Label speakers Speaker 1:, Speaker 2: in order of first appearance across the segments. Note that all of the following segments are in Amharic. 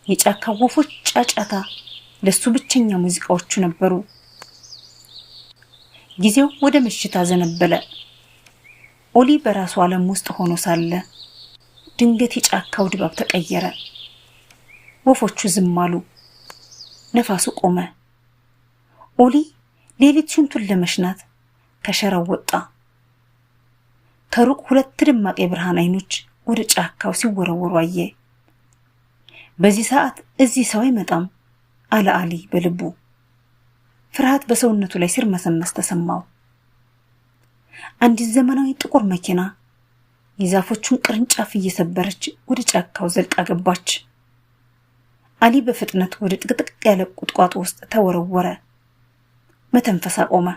Speaker 1: የጫካ ወፎች ጫጫታ ለሱ ብቸኛ ሙዚቃዎቹ ነበሩ። ጊዜው ወደ ምሽት አዘነበለ። ኦሊ በራሱ ዓለም ውስጥ ሆኖ ሳለ ድንገት የጫካው ድባብ ተቀየረ። ወፎቹ ዝም አሉ። ነፋሱ ቆመ። ኦሊ ሌሊት ሽንቱን ለመሽናት ከሸራው ወጣ። ከሩቅ ሁለት ደማቅ የብርሃን አይኖች ወደ ጫካው ሲወረወሩ አየ። በዚህ ሰዓት እዚህ ሰው አይመጣም አለ አሊ በልቡ። ፍርሃት በሰውነቱ ላይ ሲርመሰመስ ተሰማው። አንዲት ዘመናዊ ጥቁር መኪና የዛፎቹን ቅርንጫፍ እየሰበረች ወደ ጫካው ዘልቃ ገባች። አሊ በፍጥነት ወደ ጥቅጥቅ ያለ ቁጥቋጦ ውስጥ ተወረወረ። መተንፈስ አቆመ።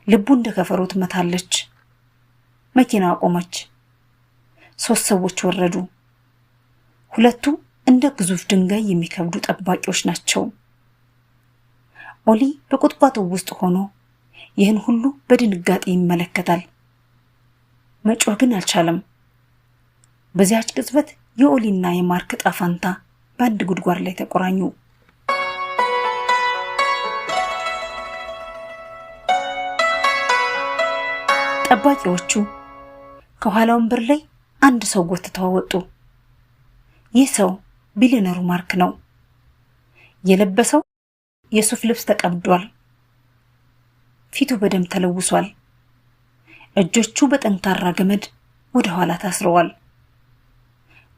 Speaker 1: ልቡ እንደ ከፈሮ ትመታለች። መኪና ቆመች። 3 ሰዎች ወረዱ። ሁለቱ እንደ ግዙፍ ድንጋይ የሚከብዱ ጠባቂዎች ናቸው። ኦሊ በቁጥቋጦው ውስጥ ሆኖ ይህን ሁሉ በድንጋጤ ይመለከታል። መጮህ ግን አልቻለም። በዚያች ቅጽበት የኦሊና የማርክ ዕጣ ፈንታ በአንድ ጉድጓድ ላይ ተቆራኙ። ጠባቂዎቹ ከኋላው ወንበር ላይ አንድ ሰው ጎትተው አወጡ። ይህ ሰው ቢሊነሩ ማርክ ነው። የለበሰው የሱፍ ልብስ ተቀብዷል። ፊቱ በደም ተለውሷል። እጆቹ በጠንካራ ገመድ ወደ ኋላ ታስረዋል።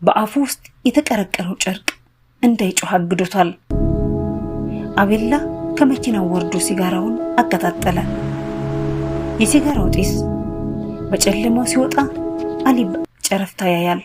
Speaker 1: በአፉ ውስጥ የተቀረቀረው ጨርቅ እንዳይጮህ አግዶታል። አቤላ ከመኪናው ወርዶ ሲጋራውን አቀጣጠለ። የሲጋራው ጢስ በጨለማው ሲወጣ አሊ ጨረፍታ ያያል።